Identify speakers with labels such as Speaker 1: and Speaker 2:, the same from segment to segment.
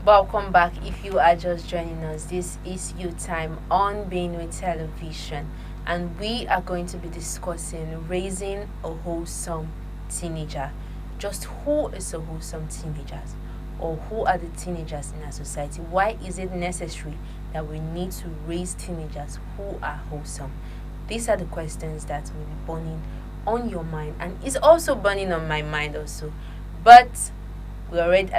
Speaker 1: Welcome back. If you are just joining us, this is You Time on Benue Television, and we are going to be discussing raising a wholesome teenager. Just who is a wholesome teenager, or who are the teenagers in our society? Why is it necessary that we need to raise teenagers who are wholesome? These are the questions that will be burning on your mind, and it's also burning on my mind also. But we already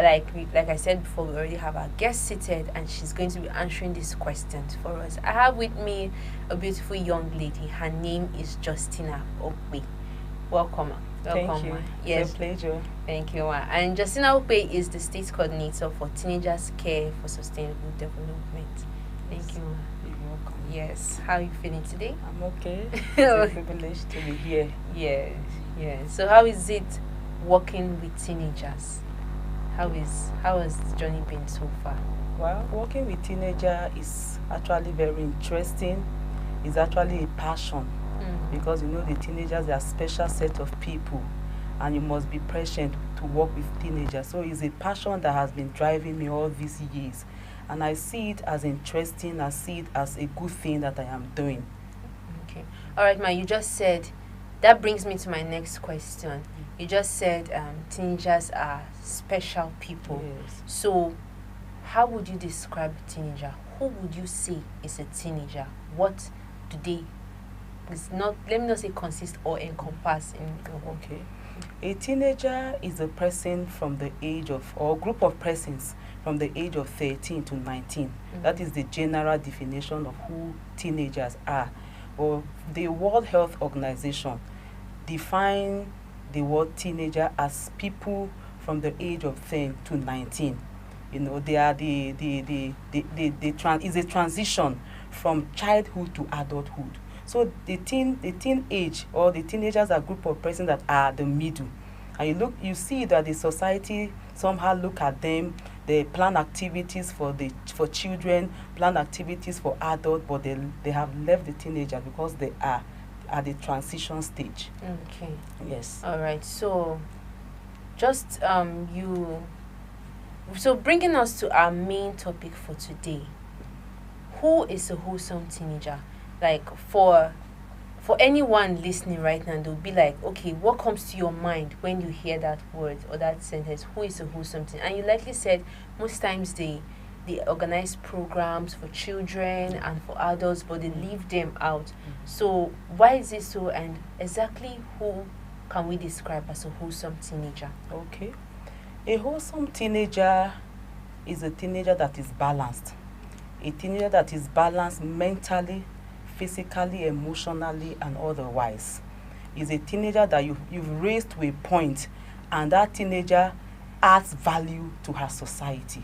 Speaker 1: like I said before, we already have our guest seated and she's going to be answering these questions for us. I have with me a beautiful young lady. Her name is Justina Okwe. Welcome.
Speaker 2: Thank
Speaker 1: Welcome.
Speaker 2: you.
Speaker 1: Ma.
Speaker 2: It's
Speaker 1: Yes,
Speaker 2: a pleasure.
Speaker 1: thank you. Ma. And Justina Okwe is the state coordinator for Teenagers Care for Sustainable Development. Thank you. Ma.
Speaker 2: You're welcome.
Speaker 1: Yes. How are you feeling today?
Speaker 2: I'm okay. It's a privilege to be here.
Speaker 1: Yes. Yes. So how is it working with teenagers? How has the journey been so far?
Speaker 2: Well, working with teenager is actually very interesting. It's actually a passion because the teenagers are a special set of people and you must be patient to work with teenagers. So it's a passion that has been driving me all these years. And I see it as interesting, I see it as a good thing that I am doing.
Speaker 1: Okay. All right, Ma, you just said, that brings me to my next question. You just said teenagers are special people.
Speaker 2: Yes.
Speaker 1: So, how would you describe a teenager? Who would you say is a teenager? What do they, it's not, let me not say consist or encompass in your work?
Speaker 2: Okay. A teenager is a person from the age of, or group of persons from the age of 13 to 19. That is the general definition of who teenagers are. Or the World Health Organization define the word teenager as people from the age of 10 to 19. They are is a transition from childhood to adulthood. So the teen age or the teenagers are a group of persons that are the middle. And you see that the society somehow look at them, they plan activities for children, plan activities for adults, but they have left the teenager because they are at the transition stage.
Speaker 1: Okay.
Speaker 2: Yes.
Speaker 1: All right. So, just so bringing us to our main topic for today. Who is a wholesome teenager? Like for anyone listening right now, they'll be like, okay, what comes to your mind when you hear that word or that sentence? Who is a wholesome teenager? And you likely said most times they organize programs for children and for adults, but they leave them out. So why is it so? And exactly who can we describe as a wholesome teenager?
Speaker 2: Okay. A wholesome teenager is a teenager that is balanced. A teenager that is balanced mentally, physically, emotionally, and otherwise. Is a teenager that you've raised to a point, and that teenager adds value to her society.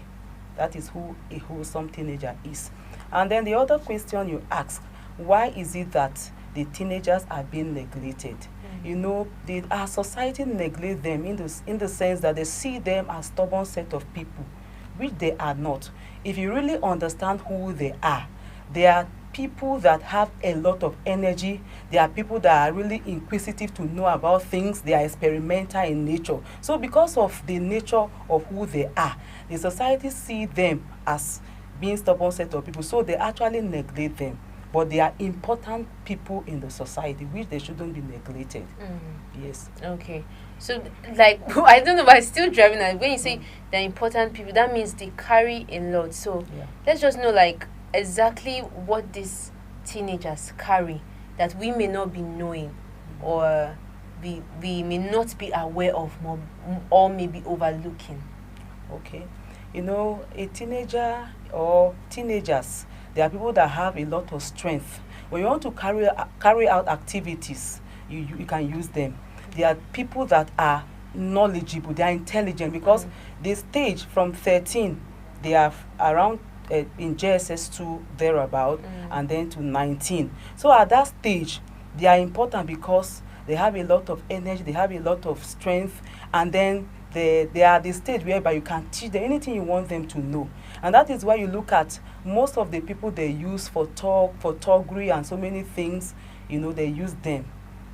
Speaker 2: That is who a wholesome teenager is. And then the other question you ask, why is it that the teenagers are being neglected? Our society neglect them in the sense that they see them as stubborn set of people, which they are not. If you really understand who they are people that have a lot of energy. They are people that are really inquisitive to know about things. They are experimental in nature. So because of the nature of who they are, the society see them as being stubborn set of people. So they actually neglect them. But they are important people in the society, which they shouldn't be neglected. Yes.
Speaker 1: Okay. So, like, I don't know, but I'm still driving at when you say they're important people, that means they carry a lot. So, let's just know, like, exactly what these teenagers carry that we may not be knowing or we may not be aware of more, or maybe overlooking.
Speaker 2: Okay. A teenager or teenagers, they are people that have a lot of strength. When you want to carry out activities, you can use them. They are people that are knowledgeable, they are intelligent, because they stage from 13, they are around in JSS2 thereabout, and then to 19. So at that stage, they are important because they have a lot of energy, they have a lot of strength, and then they are the stage whereby you can teach them anything you want them to know. And that is why you look at most of the people they use for photography and so many things, they use them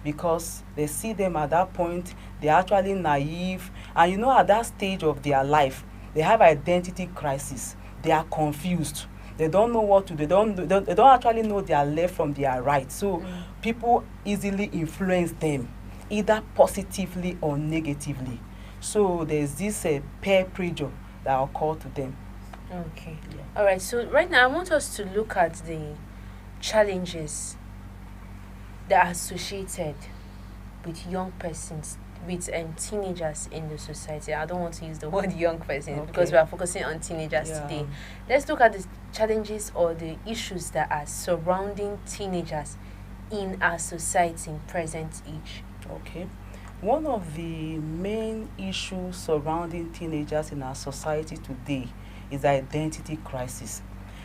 Speaker 2: because they see them at that point, they're actually naive. And at that stage of their life, They have identity crisis. They are confused. They don't know what to do. They don't actually know their left from their right. So people easily influence them, either positively or negatively. So there's this peer pressure that occur to them.
Speaker 1: Okay.
Speaker 2: Yeah.
Speaker 1: All right. So right now, I want us to look at the challenges that are associated with young persons, with teenagers in the society. I don't want to use the word young person because
Speaker 2: Okay.
Speaker 1: we are focusing on teenagers
Speaker 2: Yeah.
Speaker 1: today. Let's look at the challenges or the issues that are surrounding teenagers in our society in present age.
Speaker 2: Okay. One of the main issues surrounding teenagers in our society today is identity crisis.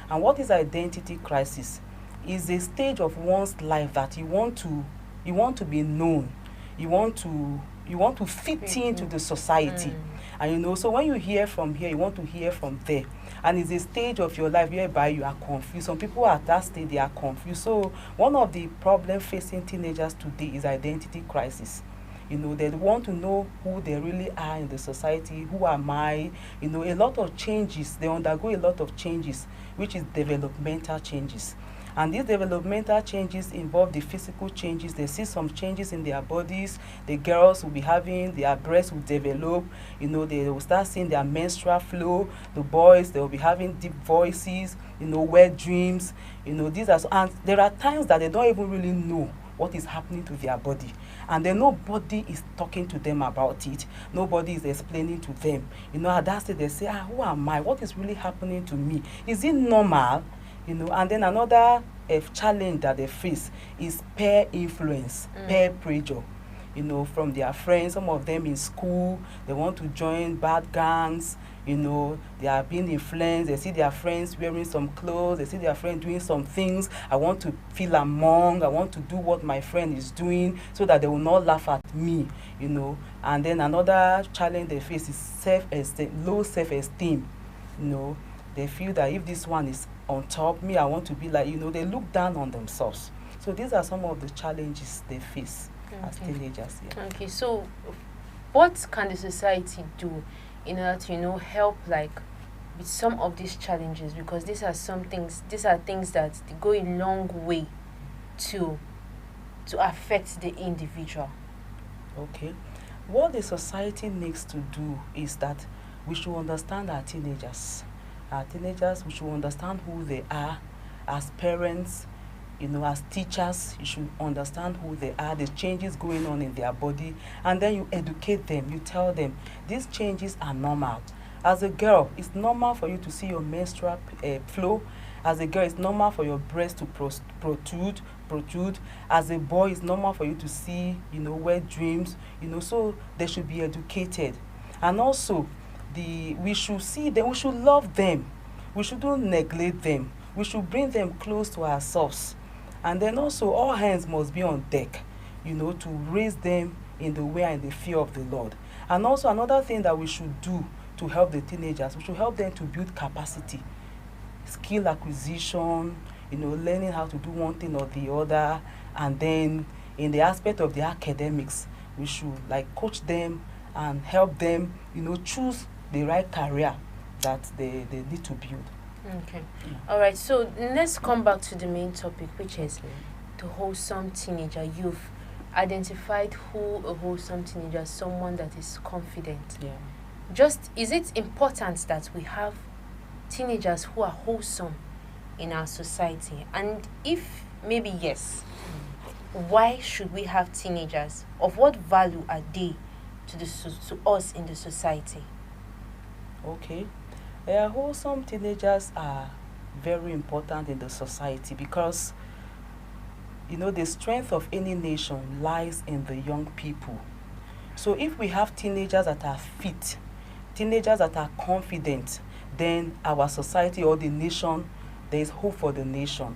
Speaker 2: And what is identity crisis? Is a stage of one's life that you want to be known. You want to fit into the society. And so when you hear from here, you want to hear from there. And it's a stage of your life whereby you are confused. Some people at that stage, they are confused. So one of the problems facing teenagers today is identity crisis. They want to know who they really are in the society. Who am I? A lot of changes. They undergo a lot of changes, which is developmental changes. And these developmental changes involve the physical changes. They see some changes in their bodies. The girls will be having, their breasts will develop. They will start seeing their menstrual flow. The boys, they will be having deep voices, wet dreams. And there are times that they don't even really know what is happening to their body. And then nobody is talking to them about it. Nobody is explaining to them. At that stage, they say, who am I? What is really happening to me? Is it normal? And then another challenge that they face is peer influence, peer pressure, from their friends. Some of them in school, they want to join bad gangs, they are being influenced. They see their friends wearing some clothes, they see their friends doing some things. I want to feel among, I want to do what my friend is doing so that they will not laugh at me, And then another challenge they face is self-esteem, low self-esteem, They feel that if this one is on top, me, I want to be like, they look down on themselves. So these are some of the challenges they face as teenagers. Yeah.
Speaker 1: Okay, so what can the society do in order to, help with some of these challenges? Because these are things that they go a long way to affect the individual.
Speaker 2: Okay. What the society needs to do is that we should understand our teenagers. Our teenagers, we should understand who they are. As parents, as teachers, you should understand who they are, the changes going on in their body, and then you educate them. You tell them these changes are normal. As a girl, it's normal for you to see your menstrual flow. As a girl, it's normal for your breast to protrude. As a boy, it's normal for you to see, wet dreams. So they should be educated. And also, we should see them, we should love them. We shouldn't neglect them. We should bring them close to ourselves. And then also all hands must be on deck, to raise them in the way and the fear of the Lord. And also another thing that we should do to help the teenagers, we should help them to build capacity, skill acquisition, learning how to do one thing or the other. And then in the aspect of the academics, we should coach them and help them, choose the right career that they need to build.
Speaker 1: Okay. All right. So let's come back to the main topic, which is the wholesome teenager. You've identified who a wholesome teenager is, someone that is confident.
Speaker 2: Yeah.
Speaker 1: Is it important that we have teenagers who are wholesome in our society? And if maybe yes, why should we have teenagers? Of what value are they to us in the society?
Speaker 2: Okay. Wholesome teenagers are very important in the society because, the strength of any nation lies in the young people. So if we have teenagers that are fit, teenagers that are confident, then our society or the nation, there is hope for the nation.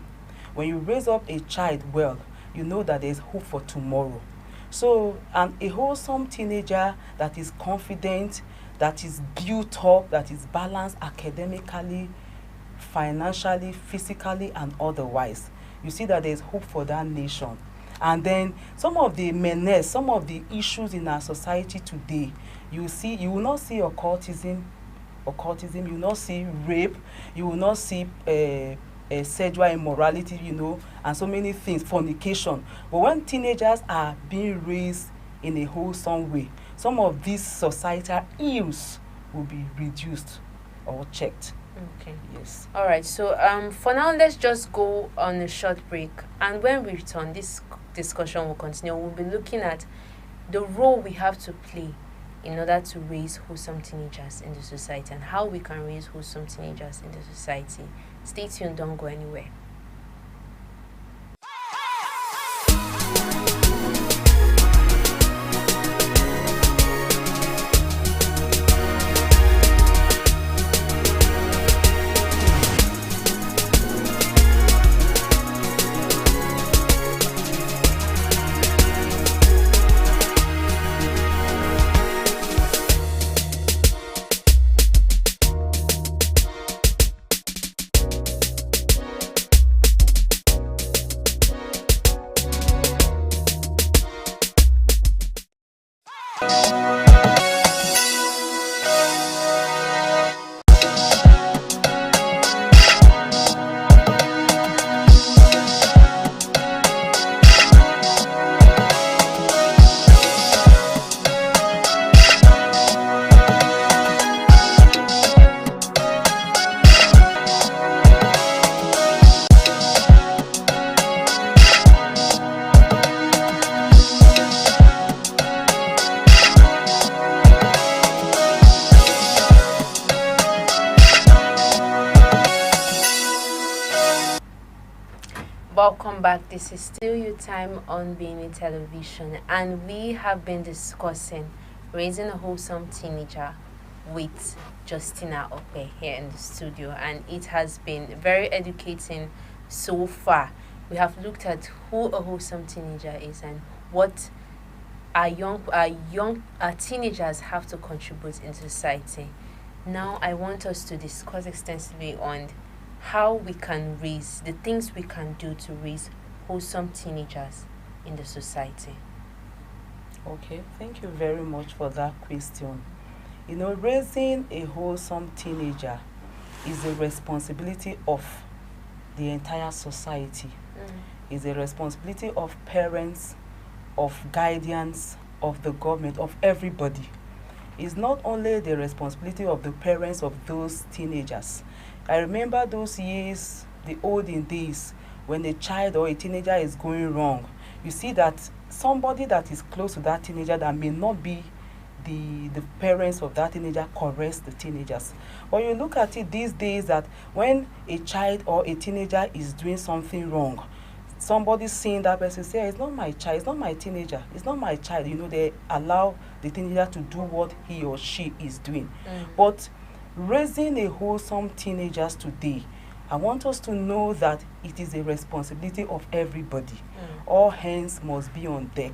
Speaker 2: When you raise up a child well, you know that there is hope for tomorrow. So, and a wholesome teenager that is confident, that is built up, that is balanced academically, financially, physically, and otherwise, you see that there is hope for that nation. And then some of the menace, some of the issues in our society today, you will not see occultism, occultism, you will not see rape, you will not see sexual immorality, and so many things, fornication. But when teenagers are being raised in a wholesome way, some of these societal ills will be reduced or checked.
Speaker 1: Okay.
Speaker 2: Yes.
Speaker 1: All right. So for now, let's just go on a short break, and when we return, this discussion will continue. We'll be looking at the role we have to play in order to raise wholesome teenagers in the society, and how we can raise wholesome teenagers in the society. Stay tuned. Don't go anywhere. Welcome back. This is still your time on Benue Television, and we have been discussing raising a wholesome teenager with Justina Ope here in the studio, and it has been very educating so far. We have looked at who a wholesome teenager is and what our teenagers have to contribute in society. Now I want us to discuss extensively on how we can raise the things we can do to raise wholesome teenagers in the society.
Speaker 2: Okay, thank you very much for that question. Raising a wholesome teenager is a responsibility of the entire society. It's a responsibility of parents, of guardians, of the government, of everybody. It's not only the responsibility of the parents of those teenagers. I remember those years, the olden days, when a child or a teenager is going wrong. You see that somebody that is close to that teenager that may not be the parents of that teenager corrects the teenagers. But you look at it these days that when a child or a teenager is doing something wrong, somebody seeing that person say, it's not my child, it's not my teenager, it's not my child. They allow the teenager to do what he or she is doing. But raising a wholesome teenagers today, I want us to know that it is a responsibility of everybody. All hands must be on deck.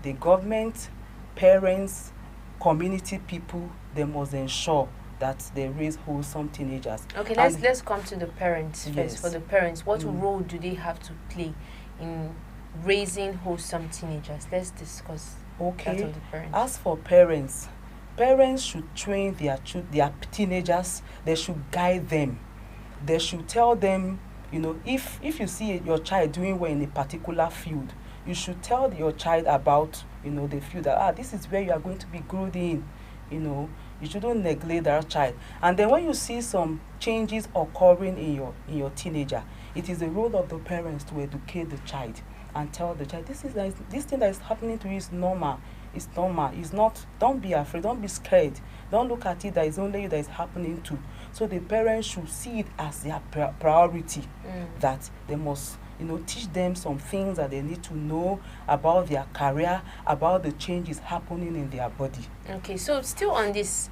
Speaker 2: The government, parents, community people, they must ensure that they raise wholesome teenagers.
Speaker 1: Okay, let's come to the parents first.
Speaker 2: Yes.
Speaker 1: For the parents, what role do they have to play in raising wholesome teenagers? Let's discuss that of the parents.
Speaker 2: As for parents, parents should train their teenagers. They should guide them. They should tell them, if you see your child doing well in a particular field, you should tell your child about, the field that, this is where you are going to be good in, You shouldn't neglect that child. And then when you see some changes occurring in your teenager, it is the role of the parents to educate the child and tell the child, this thing that is happening to you is normal. It's normal. It's not. Don't be afraid. Don't be scared. Don't look at it that it's only you that is happening to. So the parents should see it as their priority, that they must, teach them some things that they need to know about their career, about the changes happening in their body.
Speaker 1: Okay, so still on this,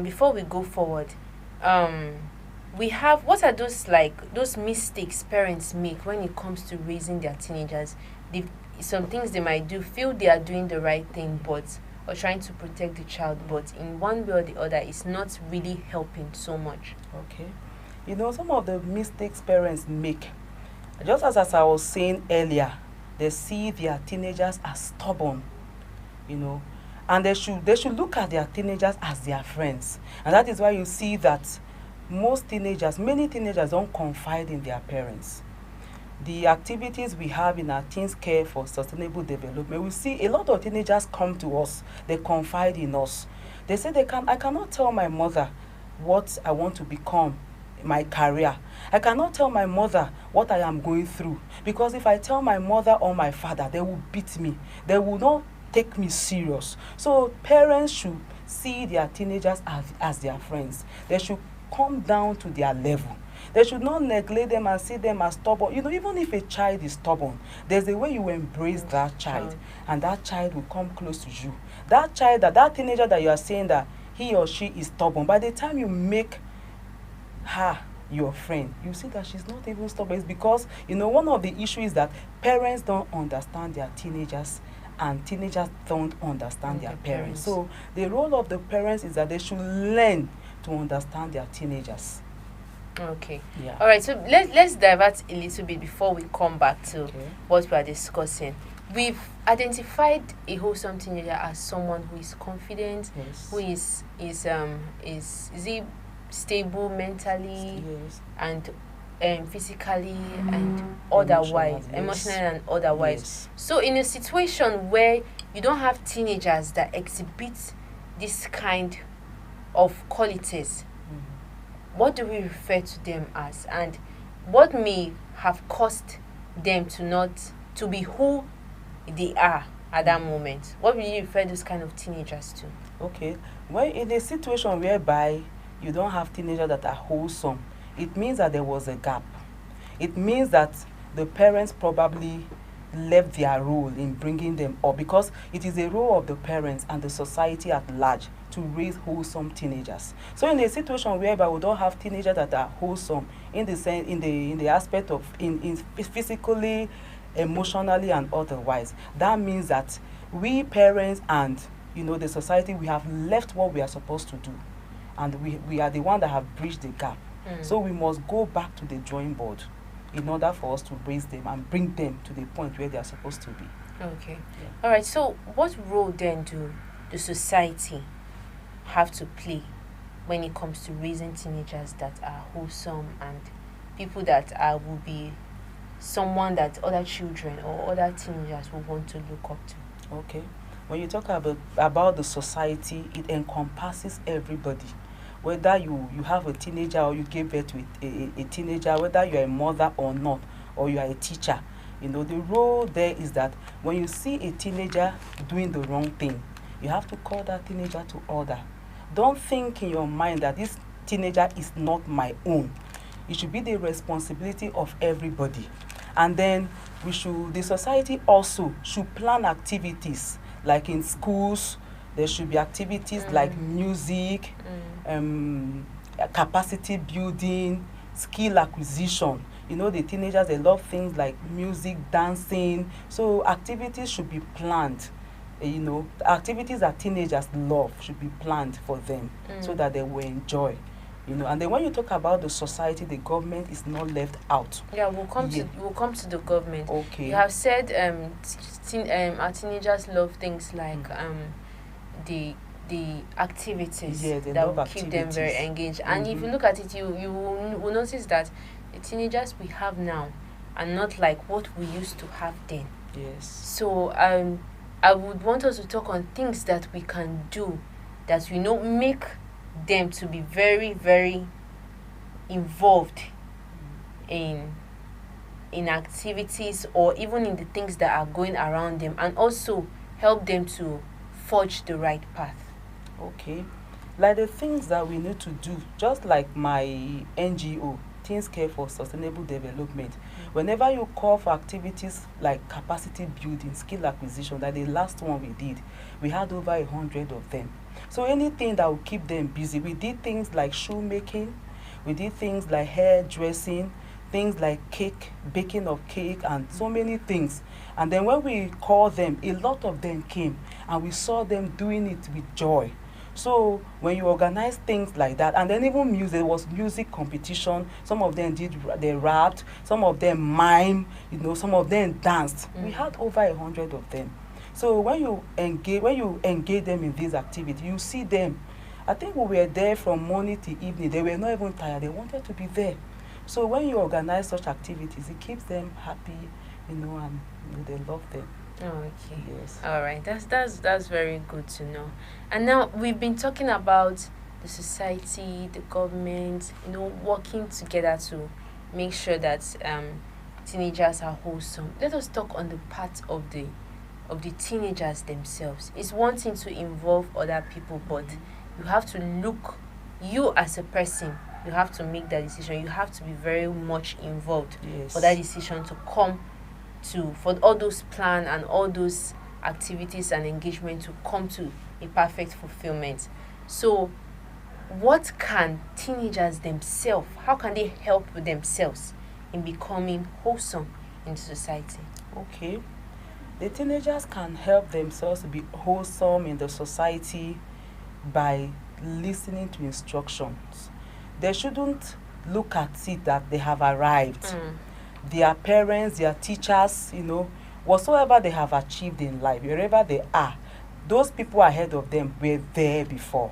Speaker 1: before we go forward, we have, what are those mistakes parents make when it comes to raising their teenagers? Some things they might do, feel they are doing the right thing, or trying to protect the child, but in one way or the other, it's not really helping so much.
Speaker 2: Okay. Some of the mistakes parents make, just as I was saying earlier, they see their teenagers as stubborn, And they should look at their teenagers as their friends. And that is why you see that many teenagers don't confide in their parents. The activities we have in our Teens Care for Sustainable Development, we see a lot of teenagers come to us, they confide in us. They say I cannot tell my mother what I want to become, my career. I cannot tell my mother what I am going through, because if I tell my mother or my father, they will beat me. They will not take me serious. So parents should see their teenagers as their friends. They should come down to their level. They should not neglect them and see them as stubborn. Even if a child is stubborn, there's a way you embrace that child, and that child will come close to you. That child, that teenager that you are saying that he or she is stubborn, by the time you make her your friend, you see that she's not even stubborn. It's because, one of the issues is that parents don't understand their teenagers, and teenagers don't understand their parents. So the role of the parents is that they should learn to understand their teenagers.
Speaker 1: Okay.
Speaker 2: Yeah.
Speaker 1: All right. So let's divert a little bit before we come back to what we are discussing. We've identified a wholesome teenager as someone who is confident,
Speaker 2: Yes.
Speaker 1: who is he stable mentally,
Speaker 2: Yes.
Speaker 1: and physically and otherwise, emotionally and otherwise.
Speaker 2: Yes.
Speaker 1: So in a situation where you don't have teenagers that exhibit this kind of qualities, what do we refer to them as, and what may have caused them to be who they are at that moment? What will you refer those kind of teenagers to?
Speaker 2: Okay. Well, in a situation whereby you don't have teenagers that are wholesome, it means that there was a gap. It means that the parents probably left their role in bringing them up, because it is a role of the parents and the society at large to raise wholesome teenagers. So in a situation whereby we don't have teenagers that are wholesome in the aspect of in physically, emotionally and otherwise, that means that we parents and the society, we have left what we are supposed to do, and we are the one that have bridged the gap. So we must go back to the drawing board in order for us to raise them and bring them to the point where they are supposed to be.
Speaker 1: Okay.
Speaker 2: Yeah.
Speaker 1: All right. So what role then do the society have to play when it comes to raising teenagers that are wholesome and people that will be someone that other children or other teenagers will want to look up to?
Speaker 2: Okay. When you talk about the society, it encompasses everybody. Whether you have a teenager or you gave birth to a teenager, whether you're a mother or not, or you are a teacher, the role there is that when you see a teenager doing the wrong thing, you have to call that teenager to order. Don't think in your mind that this teenager is not my own. It should be the responsibility of everybody. And then the society also should plan activities, like in schools. There should be activities like music, capacity building, skill acquisition. The teenagers, they love things like music, dancing. So activities should be planned. Activities that teenagers love should be planned for them so that they will enjoy. And then when you talk about the society, the government is not left out.
Speaker 1: Yeah, we'll come to the government.
Speaker 2: Okay.
Speaker 1: You have said our teenagers love things like the activities that will keep them very engaged. And if you look at it, you will notice that the teenagers we have now are not like what we used to have then.
Speaker 2: Yes.
Speaker 1: So I would want us to talk on things that we can do that make them to be very, very involved in activities, or even in the things that are going around them, and also help them to forge the right path.
Speaker 2: Okay. Like the things that we need to do, just like my NGO, Teens Care for Sustainable Development. Whenever you call for activities like capacity building, skill acquisition, like the last one we did, we had over 100 of them. So anything that will keep them busy. We did things like shoemaking, we did things like hairdressing, things like baking of cake, and so many things. And then when we called them, a lot of them came, and we saw them doing it with joy. So when you organize things like that, and then even music, there was music competition. Some of them they rapped, some of them mime, some of them danced. We had over 100 of them. So when you engage them in this activity, you see them. I think we were there from morning to evening. They were not even tired. They wanted to be there. So when you organize such activities, it keeps them happy, and they love them.
Speaker 1: Oh, okay.
Speaker 2: Yes.
Speaker 1: All right. That's very good to know. And now we've been talking about the society, the government, working together to make sure that teenagers are wholesome. Let us talk on the part of the teenagers themselves. It's one thing to involve other people, but you have to look, you as a person, you have to make that decision. You have to be very much involved
Speaker 2: Yes.
Speaker 1: for that decision to come for all those plan and all those activities and engagement to come to a perfect fulfillment. So what can teenagers themselves, how can they help themselves in becoming wholesome in the society?
Speaker 2: Okay. The teenagers can help themselves to be wholesome in the society by listening to instructions. They shouldn't look at it that they have arrived. Their parents, their teachers, whatsoever they have achieved in life, wherever they are, those people ahead of them were there before.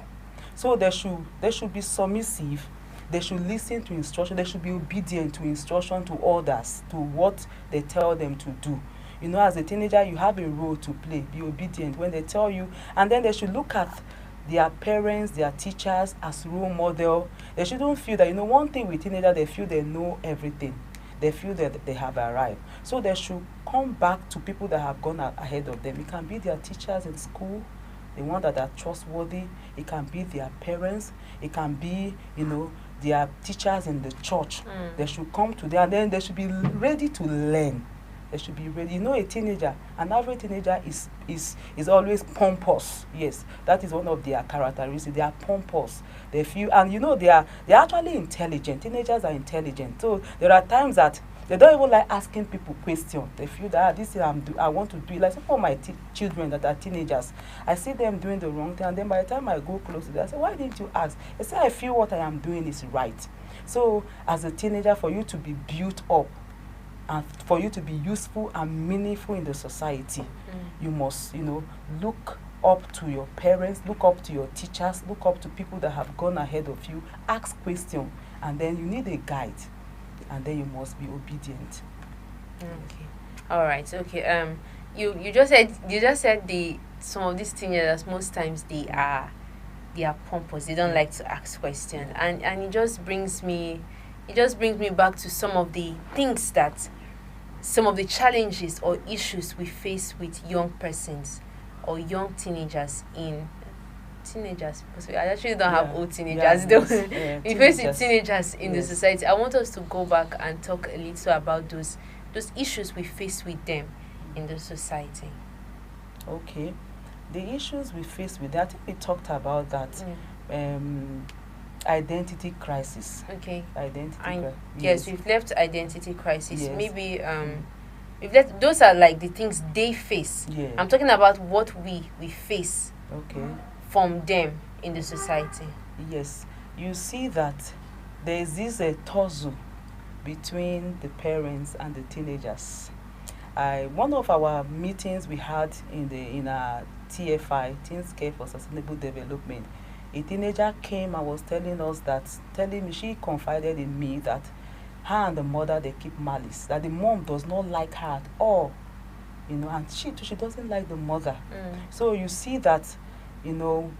Speaker 2: So they should be submissive. They should listen to instruction. They should be obedient to instruction, to orders, to what they tell them to do. As a teenager, you have a role to play. Be obedient when they tell you. And then they should look at their parents, their teachers as role model. They shouldn't feel that, one thing with teenagers, they feel they know everything. They feel that they have arrived. So they should come back to people that have gone ahead of them. It can be their teachers in school, the ones that are trustworthy. It can be their parents. It can be, their teachers in the church. They should come to them, and then they should be ready to learn. They should be ready. A teenager, an average teenager is always pompous. Yes, that is one of their characteristics. They are pompous. They feel, and they're actually intelligent. Teenagers are intelligent. So there are times that they don't even like asking people questions. They feel that this thing I want to do it. Like some of my children that are teenagers, I see them doing the wrong thing, and then by the time I go close to them, I say, "Why didn't you ask?" They say, "I feel what I am doing is right." So as a teenager, for you to be built up and for you to be useful and meaningful in the society, you must, look up to your parents, look up to your teachers, look up to people that have gone ahead of you, ask questions, and then you need a guide, and then you must be obedient.
Speaker 1: Okay. All right. Okay. You just said some of these teenagers, most times they are pompous. They don't like to ask questions, and it just brings me back to some of the things that, some of the challenges or issues we face with young persons or young teenagers because we actually don't have old teenagers though. We face with teenagers in the society. I want us to go back and talk a little about those issues we face with them in the society.
Speaker 2: Okay. The issues we face with that, I think we talked about that. Identity crisis.
Speaker 1: Okay.
Speaker 2: Identity
Speaker 1: yes, we've left identity crisis.
Speaker 2: Yes.
Speaker 1: Maybe we've left, those are like the things they face.
Speaker 2: Yeah.
Speaker 1: I'm talking about what we face
Speaker 2: Okay.
Speaker 1: from them in the society.
Speaker 2: Yes. You see that there is this tussle between the parents and the teenagers. One of our meetings we had in our TFI, Teens Care for Sustainable Development, a teenager came and was telling me, she confided in me that her and the mother, they keep malice, that the mom does not like her at all, and she doesn't like the mother. So you see that,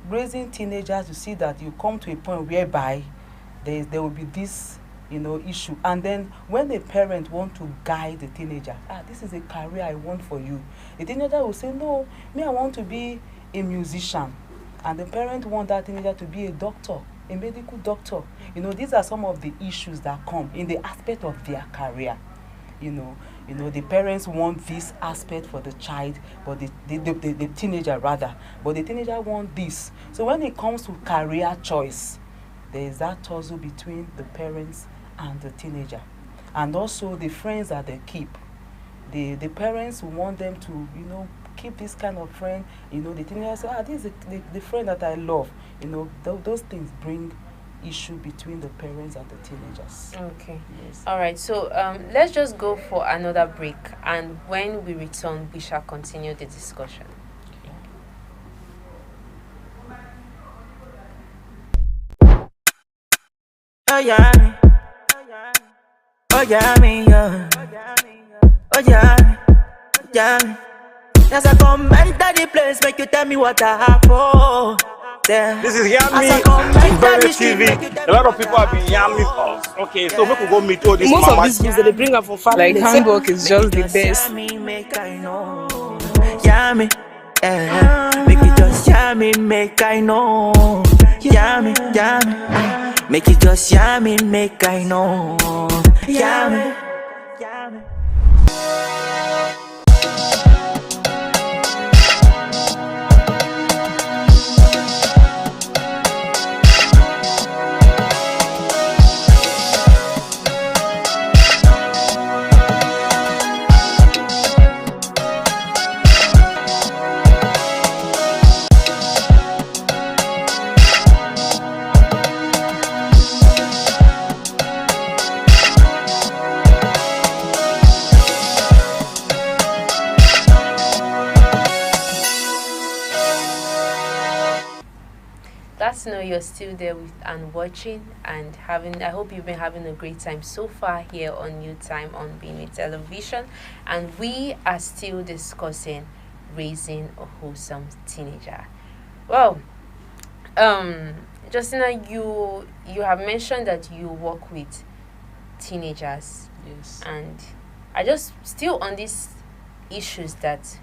Speaker 2: raising teenagers, you see that you come to a point whereby there will be this, issue. And then when the parent want to guide the teenager, this is a career I want for you, the teenager will say, no, me, I want to be a musician. And the parent want that teenager to be a doctor, a medical doctor. These are some of the issues that come in the aspect of their career. The parents want this aspect for the child, but the teenager rather, but the teenager want this. So when it comes to career choice, there is that tussle between the parents and the teenager, and also the friends that they keep. The parents want them to, keep this kind of friend. The teenager say, this is the friend that I love. Those things bring issue between the parents and the teenagers.
Speaker 1: Okay.
Speaker 2: Yes.
Speaker 1: All right. So let's just go for another break, and when we return, we shall continue the discussion.
Speaker 3: Oh yeah, me. Oh yeah, me, yeah. Oh yeah, yeah. As I come enter the place, make you tell me what I have for. Yeah.
Speaker 4: This is
Speaker 3: As I
Speaker 4: Yami
Speaker 3: come enter
Speaker 4: Benue
Speaker 3: the street, make you
Speaker 4: TV.
Speaker 3: tell
Speaker 4: A
Speaker 3: me
Speaker 4: lot of
Speaker 3: what
Speaker 4: people
Speaker 3: I
Speaker 4: have been
Speaker 3: have
Speaker 4: yamming
Speaker 3: for.
Speaker 4: us. Okay, so we could go meet all these
Speaker 5: Most of
Speaker 4: mama.
Speaker 5: these views that they bring up from family.
Speaker 6: Like handwork is just the best.
Speaker 3: Yami, make I know. Yami, yeah. Make it just yami, make I know. Yami, yami. Make it just yami, make I know. Yami, yami.
Speaker 1: Glad to know you're still there with and watching and having. I hope you've been having a great time so far here on New Time on Benue Television, and we are still discussing raising a wholesome teenager. Well, Justina, you have mentioned that you work with teenagers,
Speaker 2: Yes.
Speaker 1: and I just still on these issues that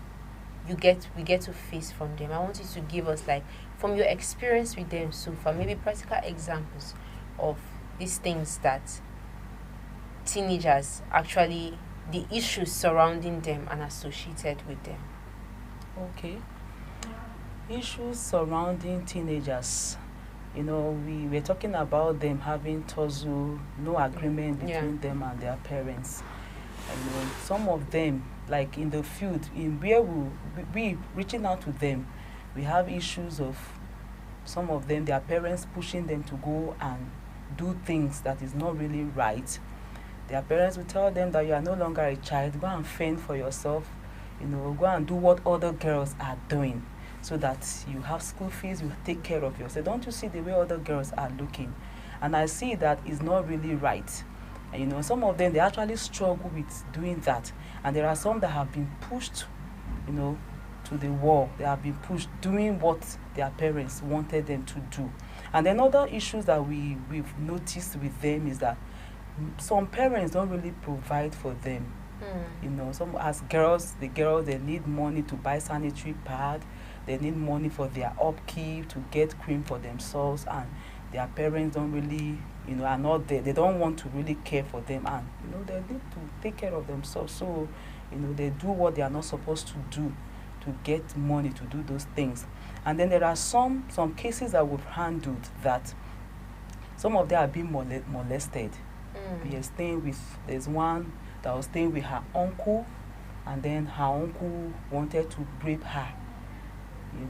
Speaker 1: we get to face from them. I want you to give us, like, from your experience with them so far, maybe practical examples of these things that teenagers actually, the issues surrounding them and associated with them.
Speaker 2: Okay. Issues surrounding teenagers. You know, we were talking about them having tussle, no agreement
Speaker 1: Yeah.
Speaker 2: between them and their parents. And some of them, like in the field, in where we reaching out to them, we have issues of some of them, their parents pushing them to go and do things that is not really right. Their parents will tell them that you are no longer a child, go and fend for yourself, go and do what other girls are doing so that you have school fees, you take care of yourself. Don't you see the way other girls are looking? And I see that is not really right. And some of them, they actually struggle with doing that. And there are some that have been pushed, to the wall. They have been pushed doing what their parents wanted them to do. And then other issues that we've noticed with them is that some parents don't really provide for them. Some as girls, the girls, they need money to buy sanitary pad, they need money for their upkeep, to get cream for themselves, and their parents don't really, are not there. They don't want to really care for them, and they need to take care of themselves. So, they do what they are not supposed to do to get money to do those things. And then there are some cases that we've handled that some of them are being molested. We are staying with, there's one that was staying with her uncle, and then her uncle wanted to rape her.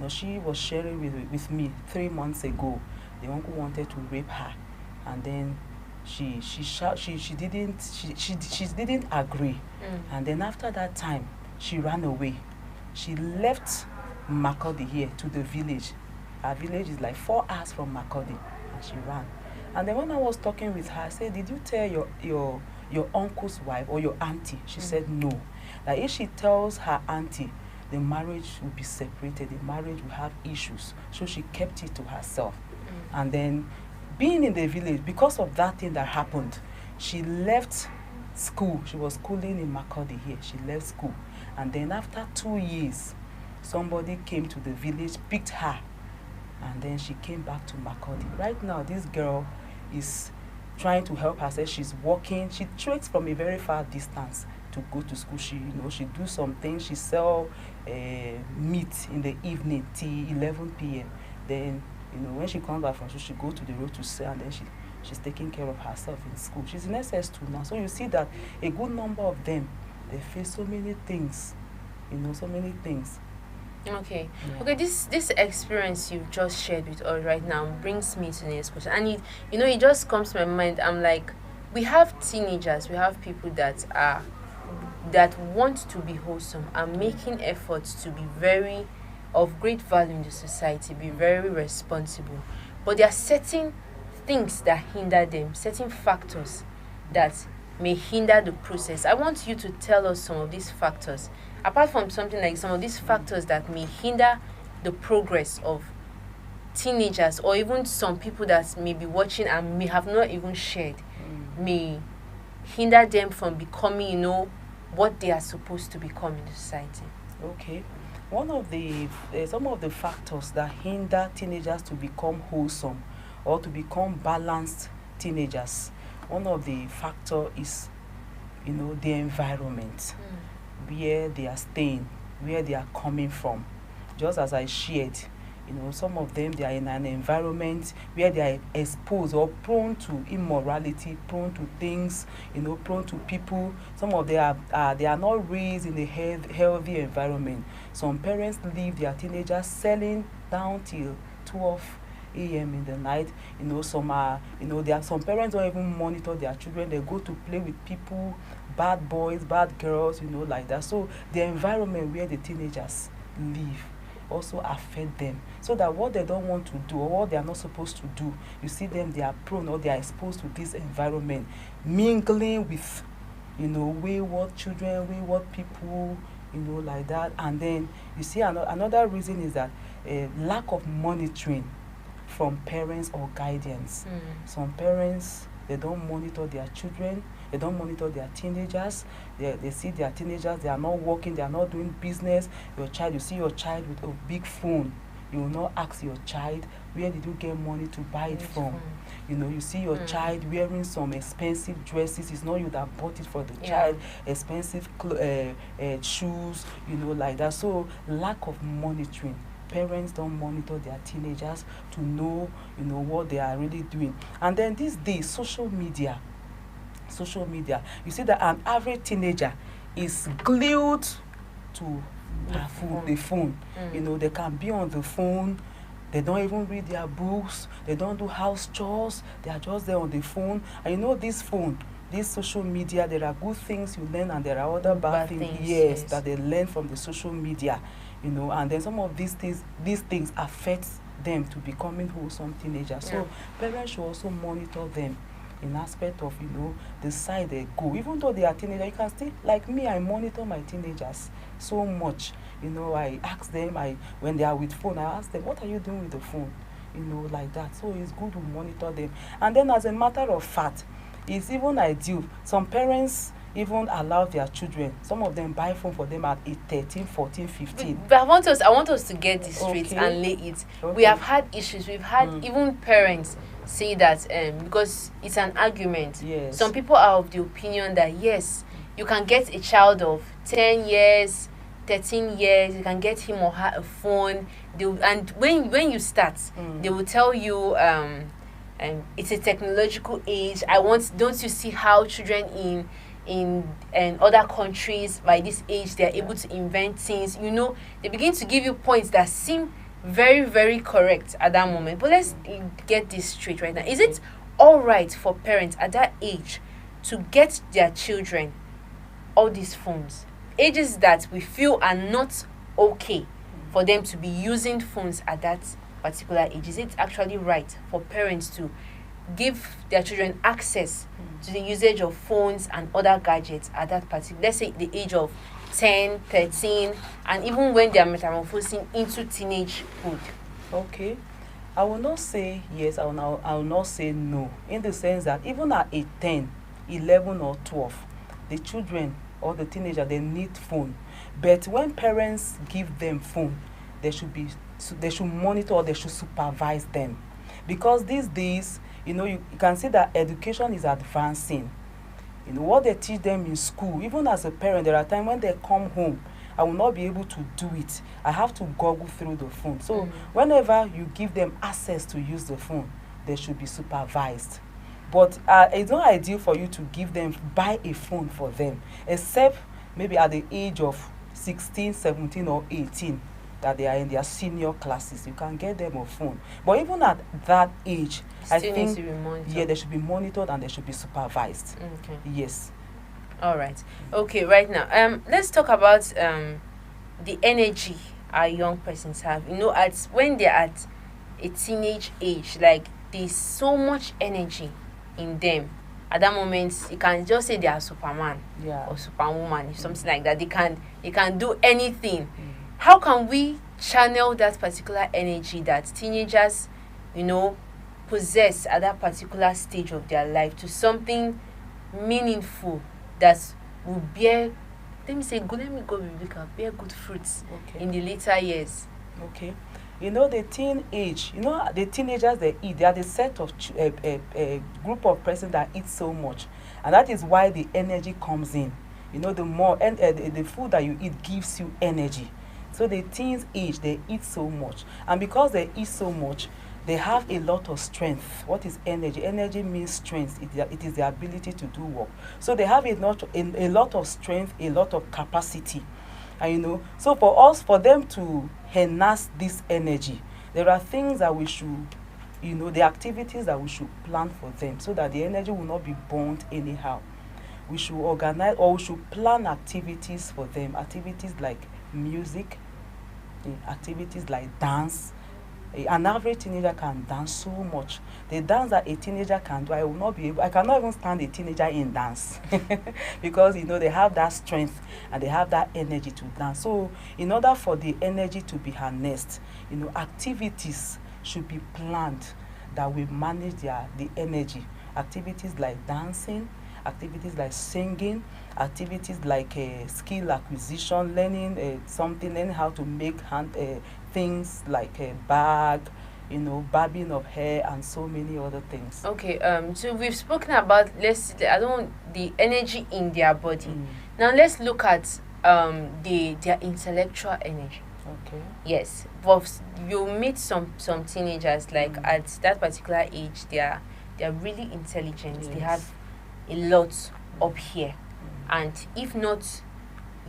Speaker 2: She was sharing with me 3 months ago. The uncle wanted to rape her, and then she didn't agree. And then after that time, she ran away. She left Makurdi here to the village. Our village is like 4 hours from Makurdi, and she ran. And then when I was talking with her, I said, did you tell your uncle's wife or your auntie? She said no. That if she tells her auntie, the marriage will be separated, the marriage will have issues. So she kept it to herself. And then being in the village, because of that thing that happened, she left school. She was schooling in Makurdi here. She left school. And then after 2 years, somebody came to the village, picked her, and then she came back to Makurdi. Right now, this girl is trying to help herself. She's walking. She treks from a very far distance to go to school. She do some things. She sell meat in the evening till 11 p.m. Then, when she comes back from school, she go to the road to sell, and then she's taking care of herself in school. She's in SS2 now. So you see that a good number of them, they face so many things, so many things.
Speaker 1: Okay.
Speaker 2: Yeah.
Speaker 1: Okay, this experience you've just shared with us right now brings me to the next question. And it just comes to my mind. I'm like, we have teenagers, we have people that want to be wholesome and making efforts to be very of great value in the society, be very responsible. But there are certain things that hinder them, certain factors that may hinder the process. I want you to tell us some of these factors, apart from something like some of these factors that may hinder the progress of teenagers, or even some people that may be watching and may have not even shared, may hinder them from becoming, what they are supposed to become in the society.
Speaker 2: Okay. One of the some of the factors that hinder teenagers to become wholesome or to become balanced teenagers, one of the factor is, the environment where they are staying, where they are coming from. Just as I shared, some of them, they are in an environment where they are exposed or prone to immorality, prone to things, prone to people. Some of them they are not raised in a healthy environment. Some parents leave their teenagers selling down till 12 a.m. in the night. Some are, there are some parents don't even monitor their children. They go to play with people, bad boys, bad girls, like that. So the environment where the teenagers live also affect them, so that what they don't want to do or what they are not supposed to do, you see them, they are prone or they are exposed to this environment, mingling with wayward children, wayward people, like that. And then you see another reason is that lack of monitoring from parents or guardians. Some parents, they don't monitor their children, they don't monitor their teenagers. They see their teenagers, they are not working, they are not doing business. You see your child with a big phone, you will not ask your child, where did you get money to buy it from? You see your child wearing some expensive dresses, it's not you that bought it for the child, expensive shoes, like that. So lack of monitoring. Parents don't monitor their teenagers to know, what they are really doing. And then these days, social media, you see that an average teenager is glued to the phone. They can be on the phone, they don't even read their books, they don't do house chores, they are just there on the phone. And this phone, this social media, there are good things you learn and there are other bad things, yes, that they learn from the social media. And then some of these things affect them to becoming wholesome teenagers. So parents should also monitor them in aspect of, the side they go. Even though they are teenagers, you can still, like me, I monitor my teenagers so much. I ask them, when they are with phone, I ask them, what are you doing with the phone? Like that. So it's good to monitor them. And then as a matter of fact, it's even ideal. Some parents even allow their children, some of them buy phone for them at 13, 14, 15.
Speaker 1: But I want us to get this straight and lay it. We have had issues. We've had even parents say that because it's an argument.
Speaker 2: Yes.
Speaker 1: Some people are of the opinion that yes, you can get a child of 10 years, 13 years, you can get him or her a phone. And when you start, they will tell you it's a technological age. Don't you see how children in other countries by this age they're able to invent things? They begin to give you points that seem very, very correct at that moment. But let's get this straight right now. Is it all right for parents at that age to get their children all these phones, ages that we feel are not okay for them to be using phones at that particular age? Is it actually right for parents to give their children access to the usage of phones and other gadgets at that particular, let's say, the age of 10, 13, and even when they are metamorphosing into teenagehood?
Speaker 2: Okay. I will not say yes, I will not say no, in the sense that even at age 10, 11 or 12, the children or the teenager, they need phone. But when parents give them phone, they should monitor or they should supervise them. Because these days, you can see that education is advancing. What they teach them in school, even as a parent, there are times when they come home, I will not be able to do it. I have to Google through the phone. So whenever you give them access to use the phone, they should be supervised. But it's not ideal for you to buy a phone for them, except maybe at the age of 16, 17 or 18. that they are in their senior classes. You can get them a phone. But even at that age, I
Speaker 1: Still
Speaker 2: think
Speaker 1: needs to be monitored.
Speaker 2: yeah, they should be monitored and they should be supervised.
Speaker 1: Okay.
Speaker 2: Yes.
Speaker 1: All right. Okay. Right now, let's talk about the energy our young persons have. You know, at when they're at a teenage age, like there's so much energy in them. At that moment, you can just say they are Superman
Speaker 2: Yeah.
Speaker 1: or Superwoman, something like that. They can do anything. How can we channel that particular energy that teenagers, possess at that particular stage of their life to something meaningful that will bear, let me go biblical, bear good fruits
Speaker 2: Okay.
Speaker 1: in the later years?
Speaker 2: Okay. The teenage, the teenagers they eat, they are the set of a group of persons that eat so much. And that is why the energy comes in. The more, and the food that you eat gives you energy. So the teens age, they eat so much. And because they eat so much, they have a lot of strength. What is energy? Energy means strength. It is the ability to do work. So they have a lot of strength, a lot of capacity. And so for them to harness this energy, there are things that we should, the activities that we should plan for them so that the energy will not be burnt anyhow. We should organize or we should plan activities for them, activities like music, activities like dance. An average teenager can dance so much. The dance that a teenager can do, I cannot even stand a teenager in dance because they have that strength and they have that energy to dance. So in order for the energy to be harnessed, activities should be planned that will manage the energy. Activities like dancing, activities like singing, activities like skill acquisition, learning learning how to make things like a bag, bobbing of hair and so many other things.
Speaker 1: Okay, so we've spoken about the energy in their body. Now let's look at their intellectual energy.
Speaker 2: Okay.
Speaker 1: Yes, but you meet some teenagers like at that particular age, they're really intelligent.
Speaker 2: Yes.
Speaker 1: They have a lot up here, and if not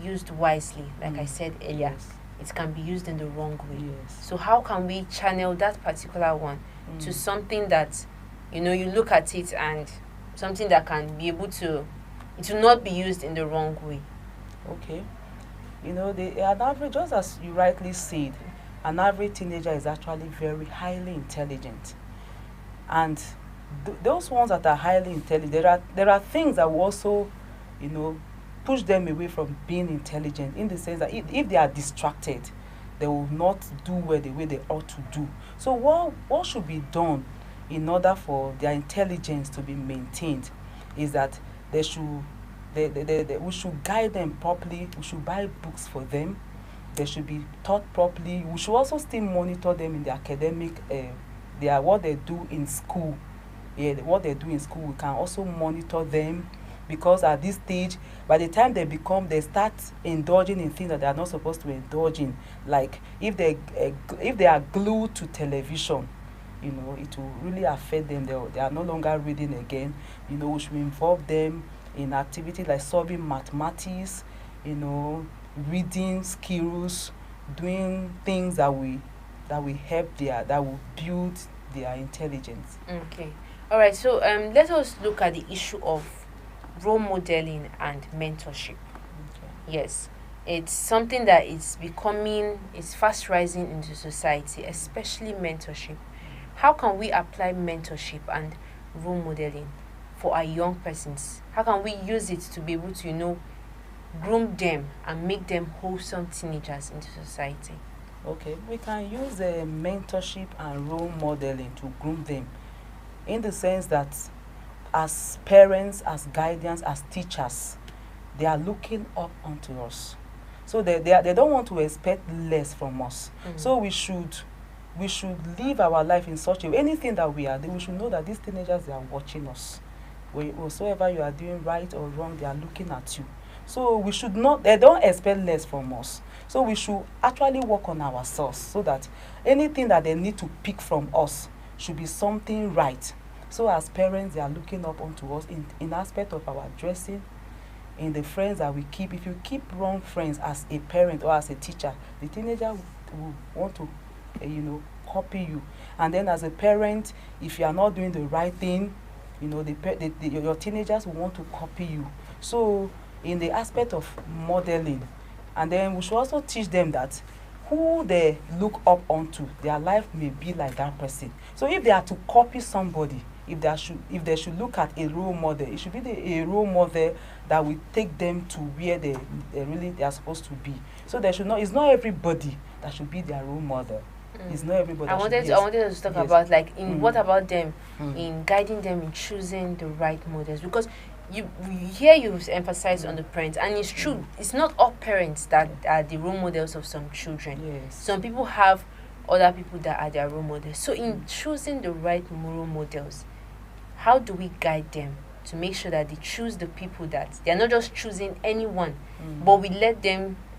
Speaker 1: used wisely, like I said earlier,
Speaker 2: Yes.
Speaker 1: it can be used in the wrong way.
Speaker 2: Yes.
Speaker 1: So how can we channel that particular one to something that you look at it and something that can be able to, it will not be used in the wrong way?
Speaker 2: Okay. An average, just as you rightly said, an average teenager is actually very highly intelligent. And those ones that are highly intelligent, there are things that will also, push them away from being intelligent, in the sense that if they are distracted, they will not do well the way they ought to do. So what should be done in order for their intelligence to be maintained is that we should guide them properly. We should buy books for them. They should be taught properly. We should also still monitor them in the academic, what they do in school. Yeah, what they do in school, we can also monitor them, because at this stage, by the time they start indulging in things that they are not supposed to indulge in. Like if they are glued to television, it will really affect them. They are no longer reading again. We should involve them in activities like solving mathematics, reading skills, doing things that will build their intelligence.
Speaker 1: Okay. All right. So let us look at the issue of role modeling and mentorship.
Speaker 2: Okay.
Speaker 1: Yes, it's something that it's fast rising into society, especially mentorship. How can we apply mentorship and role modeling for our young persons? How can we use it to be able to, groom them and make them wholesome teenagers into society?
Speaker 2: Okay, we can use mentorship and role modeling to groom them, in the sense that as parents, as guardians, as teachers, they are looking up onto us. So they don't want to expect less from us. So we should live our life in such a way. Anything that we are doing, we should know that these teenagers, they are watching us. Whatsoever you are doing, right or wrong, they are looking at you. So they don't expect less from us. So we should actually work on ourselves, so that anything that they need to pick from us should be something right. So as parents, they are looking up onto us in aspect of our dressing, in the friends that we keep. If you keep wrong friends as a parent or as a teacher, the teenager want to copy you. And then as a parent, if you are not doing the right thing, your teenagers will want to copy you. So in the aspect of modeling, and then we should also teach them that who they look up onto, their life may be like that person. So if they are to copy somebody, if they should look at a role model, it should be a role model that will take them to where they are supposed to be. So they should not. It's not everybody that should be their role model. It's not everybody.
Speaker 1: I wanted us to talk about what about them in guiding them in choosing the right models, because you emphasize on the parents, and it's true. It's not all parents that are the role models of some children.
Speaker 2: Yes.
Speaker 1: Some people have other people that are their role models. So in choosing the right role models, how do we guide them to make sure that they choose the people that they're not just choosing anyone, but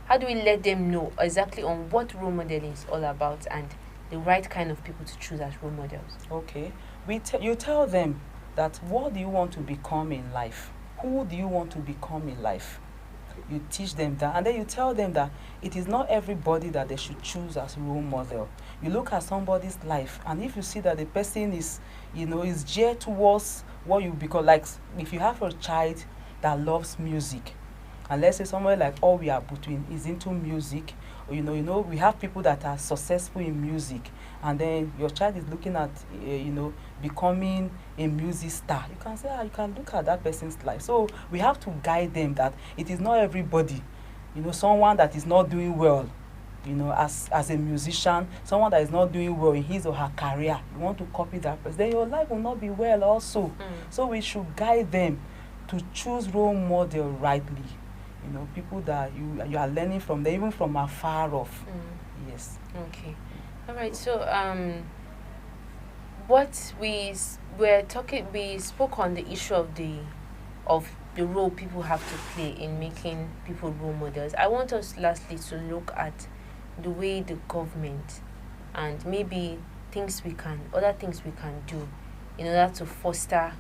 Speaker 1: how do we let them know exactly on what role modeling is all about and the right kind of people to choose as role models?
Speaker 2: Okay. You tell them that what do you want to become in life? Who do you want to become in life? You teach them that, and then you tell them that it is not everybody that they should choose as role model. You look at somebody's life, and if you see that the person is geared towards what you become, like if you have a child that loves music, and let's say somewhere like all we are between is into music, or we have people that are successful in music, and then your child is looking at becoming a music star, you can say you can look at that person's life. So we have to guide them that it is not everybody, someone that is not doing well, as a musician, someone that is not doing well in his or her career, you want to copy that person, then your life will not be well also. So we should guide them to choose role model rightly, people that you are learning from them, even from afar off. Yes.
Speaker 1: Okay. All right. So what we spoke on the issue of the role people have to play in making people role models. I want us lastly to look at the way the government and maybe other things we can do in order to foster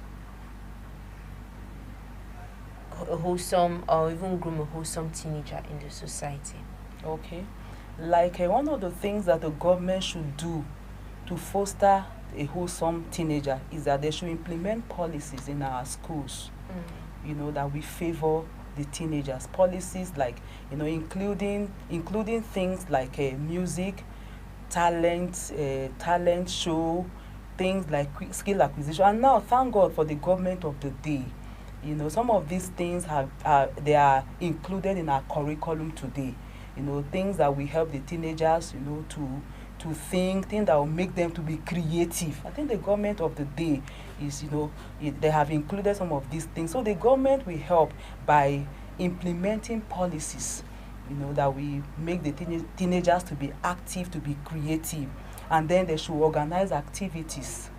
Speaker 1: a wholesome or even groom a wholesome teenager in the society.
Speaker 2: Okay. Like one of the things that the government should do to foster a wholesome teenager is that they should implement policies in our schools, that we favor the teenagers. Policies like, including things like music, talent show, things like quick skill acquisition. And now, thank God for the government of the day. Some of these things they are included in our curriculum today. Things that will help the teenagers, to think, things that will make them to be creative. I think the government of the day is, they have included some of these things. So the government will help by implementing policies, that will make the teenagers to be active, to be creative. And then they should organize activities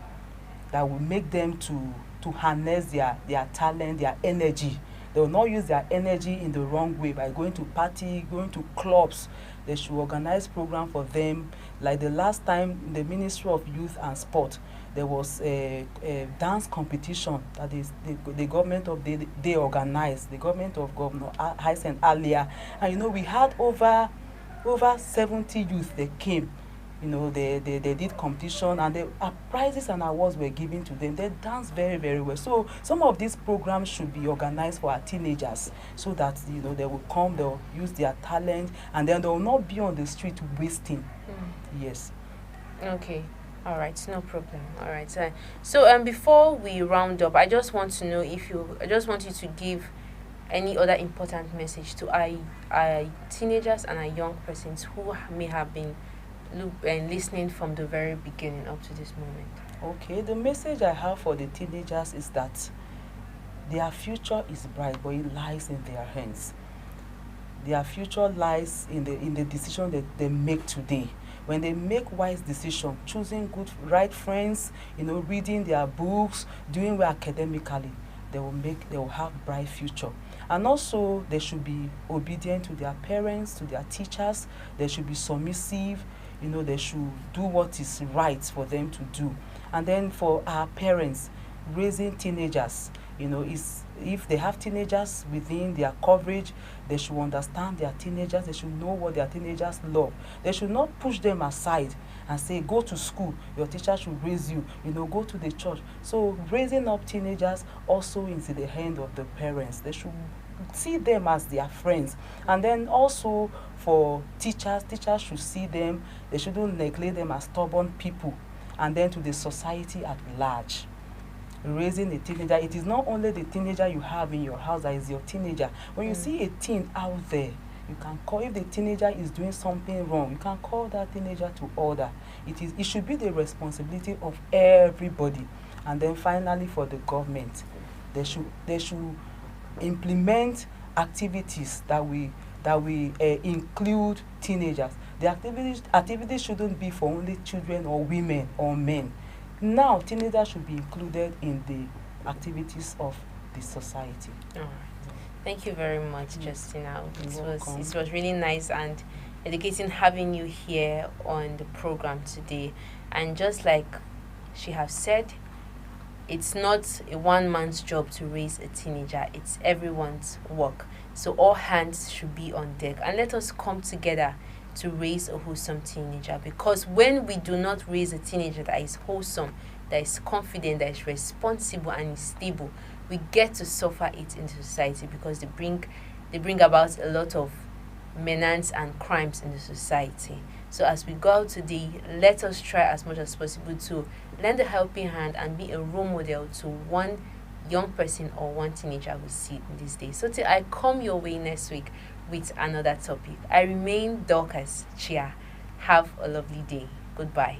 Speaker 2: that will make them to harness their talent, their energy. They will not use their energy in the wrong way by going to party, going to clubs. They should organize program for them. Like the last time in the Ministry of Youth and Sport, there was a dance competition that is the government of the day organized, the government of Governor Hysen earlier. And we had over 70 youth that came. They did competition, and the prizes and awards were given to them. They danced very, very well. So some of these programs should be organized for our teenagers, so that they will come, they'll use their talent, and then they will not be on the street wasting. Yes.
Speaker 1: Okay. All right, no problem. All right. So before we round up, I just want you to give any other important message to our teenagers and our young persons who may have been listening from the very beginning up to this moment.
Speaker 2: Okay, the message I have for the teenagers is that their future is bright, but it lies in their hands. Their future lies in the decision that they make today. When they make wise decisions, choosing right friends, reading their books, doing well academically, they will have bright future. And also, they should be obedient to their parents, to their teachers. They should be submissive. They should do what is right for them to do. And then for our parents, raising teenagers, is If they have teenagers within their coverage, they should understand their teenagers. They should know what their teenagers love. They should not push them aside and say, go to school, your teacher should raise you, go to the church. So raising up teenagers also is in the hand of the parents. They should see them as their friends. And then also for teachers should see them, they shouldn't neglect them as stubborn people. And then to the society at large. Raising a teenager, it is not only the teenager you have in your house that is your teenager. When you see a teen out there, you can call, if the teenager is doing something wrong, you can call that teenager to order. It should be the responsibility of everybody. And then finally for the government, they should implement activities that we include teenagers. The activities shouldn't be for only children or women or men. Now, teenagers should be included in the activities of the society.
Speaker 1: All right. Thank you very much, Justina.
Speaker 2: You're welcome.
Speaker 1: It was really nice and educating having you here on the program today. And just like she has said, it's not a one man's job to raise a teenager, it's everyone's work. So all hands should be on deck, and let us come together to raise a wholesome teenager, because when we do not raise a teenager that is wholesome, that is confident, that is responsible and is stable, we get to suffer it in society, because they bring about a lot of menace and crimes in the society. So as we go out today, let us try as much as possible to lend a helping hand and be a role model to one young person or one teenager we see in these days. So till I come your way next week with another topic, I remain Dorcas Chia. Have a lovely day. Goodbye.